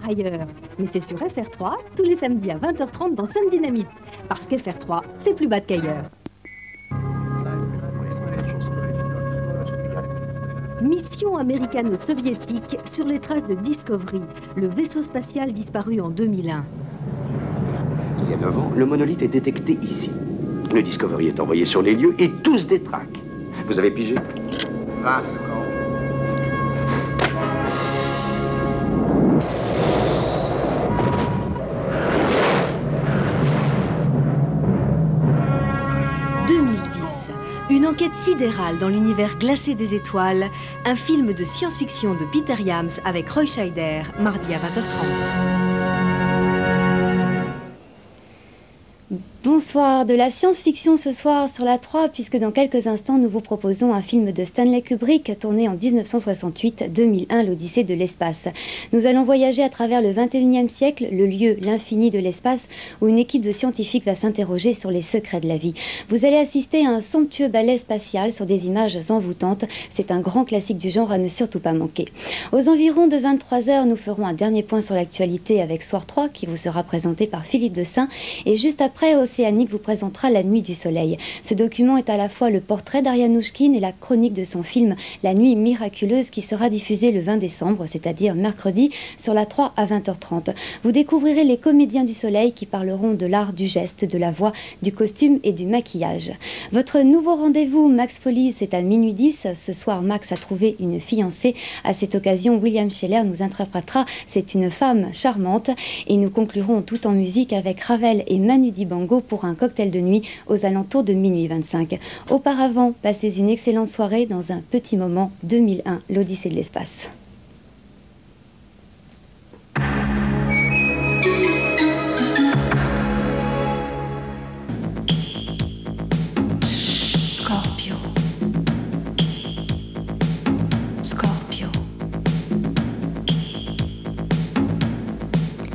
ailleurs. Mais c'est sur FR3, tous les samedis à 20h30 dans Sam Dynamite. Parce qu'FR3, c'est plus bas qu'ailleurs. Mission américano-soviétique sur les traces de Discovery, le vaisseau spatial disparu en 2001. Il y a 9 ans, le monolithe est détecté ici. Le Discovery est envoyé sur les lieux et tous détraquent. Vous avez pigé? Ah, c'est bon. 2010, une enquête sidérale dans l'univers glacé des étoiles, un film de science-fiction de Peter Iams avec Roy Scheider, mardi à 20h30. Bonsoir, de la science-fiction ce soir sur la 3, puisque dans quelques instants nous vous proposons un film de Stanley Kubrick tourné en 1968-2001, l'Odyssée de l'espace. Nous allons voyager à travers le 21e siècle, le lieu, l'infini de l'espace, où une équipe de scientifiques va s'interroger sur les secrets de la vie. Vous allez assister à un somptueux ballet spatial sur des images envoûtantes. C'est un grand classique du genre à ne surtout pas manquer. Aux environs de 23h, nous ferons un dernier point sur l'actualité avec Soir 3, qui vous sera présenté par Philippe Dessein, et juste après, Océanique vous présentera La Nuit du Soleil. Ce document est à la fois le portrait d'Ariane et la chronique de son film La Nuit miraculeuse qui sera diffusé le 20 décembre, c'est-à-dire mercredi, sur la 3 à 20h30. Vous découvrirez les comédiens du soleil qui parleront de l'art du geste, de la voix, du costume et du maquillage. Votre nouveau rendez-vous, Max Follies, c'est à minuit 10. Ce soir, Max a trouvé une fiancée. À cette occasion, William Scheller nous interprétera C'est une femme charmante. Et nous conclurons tout en musique avec Ravel et Manu Dibango pour un cocktail de nuit aux alentours de minuit 25. Auparavant, passez une excellente soirée dans un petit moment. 2001, l'Odyssée de l'espace. Scorpio. Scorpio.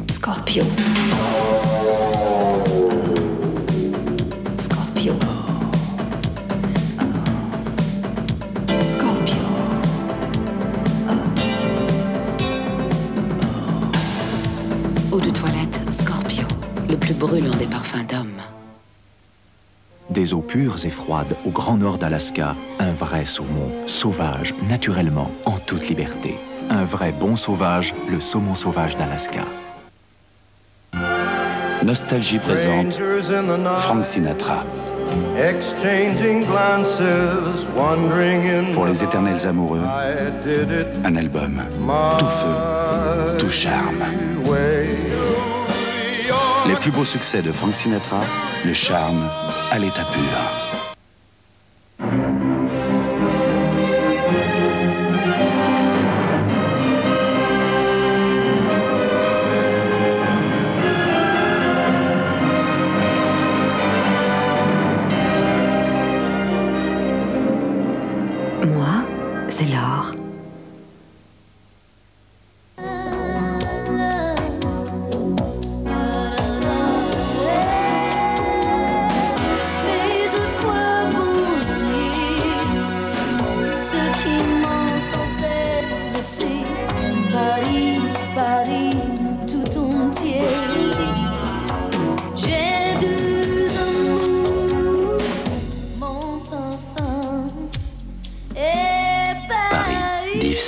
Scorpio. Scorpio. Scorpio. Eau de toilette Scorpio, le plus brûlant des parfums d'homme. Des eaux pures et froides au grand nord d'Alaska, un vrai saumon, sauvage, naturellement, en toute liberté. Un vrai bon sauvage, le saumon sauvage d'Alaska. Nostalgie présente Frank Sinatra. Pour les éternels amoureux, un album tout feu, tout charme. Les plus beaux succès de Frank Sinatra, le charme à l'état pur. Moi, c'est l'or.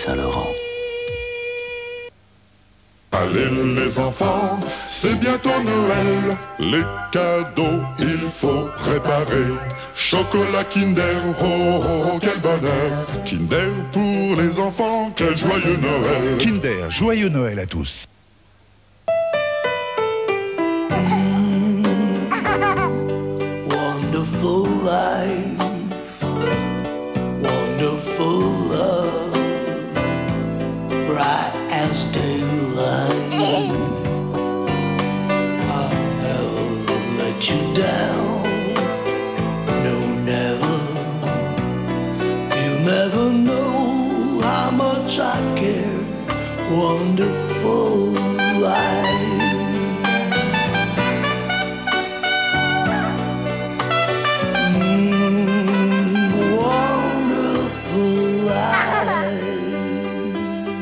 Saint-Laurent. Allez les enfants, c'est bientôt Noël. Les cadeaux, il faut préparer. Chocolat Kinder, oh, oh, oh, quel bonheur. Kinder pour les enfants, quel joyeux Noël. Kinder, joyeux Noël à tous. Wonderful life, wonderful love, bright as daylight. I'll never let you down, no never. You never know how much I care. Wonderful life.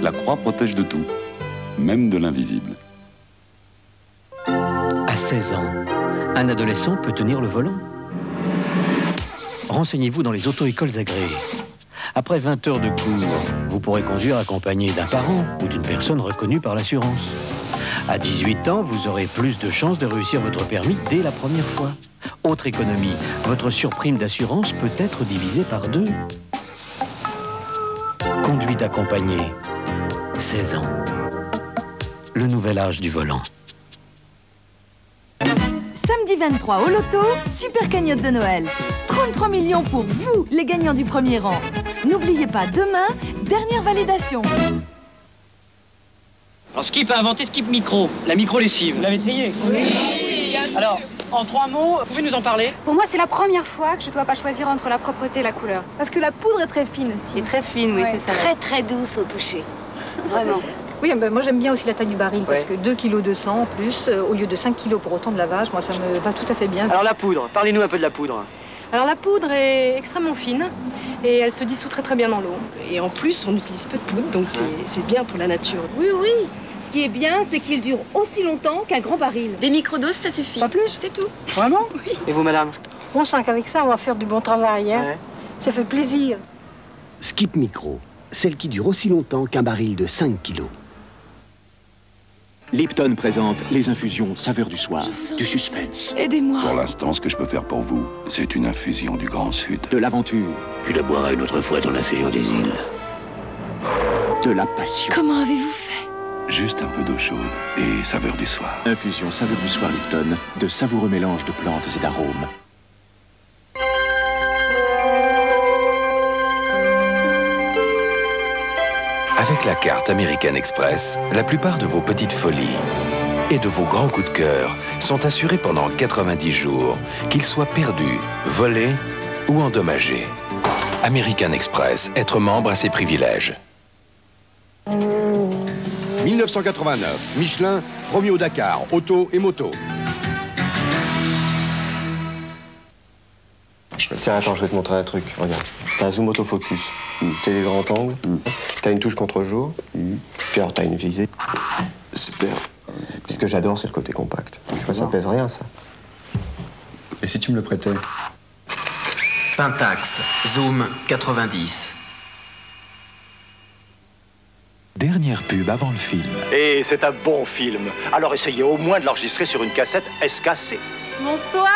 La croix protège de tout. même de l'invisible. À 16 ans, un adolescent peut tenir le volant. Renseignez-vous dans les auto-écoles agréées. Après 20 heures de cours, vous pourrez conduire accompagné d'un parent ou d'une personne reconnue par l'assurance. À 18 ans, vous aurez plus de chances de réussir votre permis dès la première fois. Autre économie, votre surprime d'assurance peut être divisée par 2. Conduite accompagnée, 16 ans. Le nouvel âge du volant. Samedi 23 au loto, super cagnotte de Noël. 33 millions pour vous, les gagnants du premier rang. N'oubliez pas, demain, dernière validation. Alors Skip a inventé Skip Micro, la micro-lessive. Vous l'avez essayé? Oui. Alors, en 3 mots, vous pouvez nous en parler? Pour moi, c'est la première fois que je ne dois pas choisir entre la propreté et la couleur. Parce que la poudre est très fine aussi. Et très fine, oui, ouais. c'est ça. Très très douce au toucher. Vraiment. Oui, ben moi j'aime bien aussi la taille du baril, parce que 2 kg de sang en plus, au lieu de 5 kg pour autant de lavage, moi ça me va tout à fait bien. Alors la poudre, parlez-nous un peu de la poudre. Alors la poudre est extrêmement fine et elle se dissout très bien dans l'eau. Et en plus, on utilise peu de poudre, donc c'est bien pour la nature. Oui, oui. Ce qui est bien, c'est qu'il dure aussi longtemps qu'un grand baril. Des microdoses, ça suffit. Pas plus? C'est tout. Vraiment? Oui. Et vous, madame? On sent qu'avec ça, on va faire du bon travail, hein. Ouais. Ça fait plaisir. Skip Micro, celle qui dure aussi longtemps qu'un baril de 5 kilos. Lipton présente les infusions saveur du soir, du suspense. Aidez-moi. Pour l'instant, ce que je peux faire pour vous, c'est une infusion du Grand Sud. De l'aventure. Tu la boiras une autre fois dans l'infusion des îles. De la passion. Comment avez-vous fait? Juste un peu d'eau chaude et saveur du soir. Infusion saveur du soir Lipton, de savoureux mélanges de plantes et d'arômes. Avec la carte American Express, la plupart de vos petites folies et de vos grands coups de cœur sont assurés pendant 90 jours, qu'ils soient perdus, volés ou endommagés. American Express, être membre a ses privilèges. 1989, Michelin, premier au Dakar, auto et moto. Tiens, attends, je vais te montrer un truc. Regarde. T'as un zoom autofocus. T'as des grands angles. T'as une touche contre-jour. Puis alors, t'as une visée. Super. Ce que j'adore, c'est le côté compact. Tu vois, ça pèse rien, ça. Et si tu me le prêtais? Pentax, zoom 90. Dernière pub avant le film. Et c'est un bon film. Alors essayez au moins de l'enregistrer sur une cassette SKC. Bonsoir.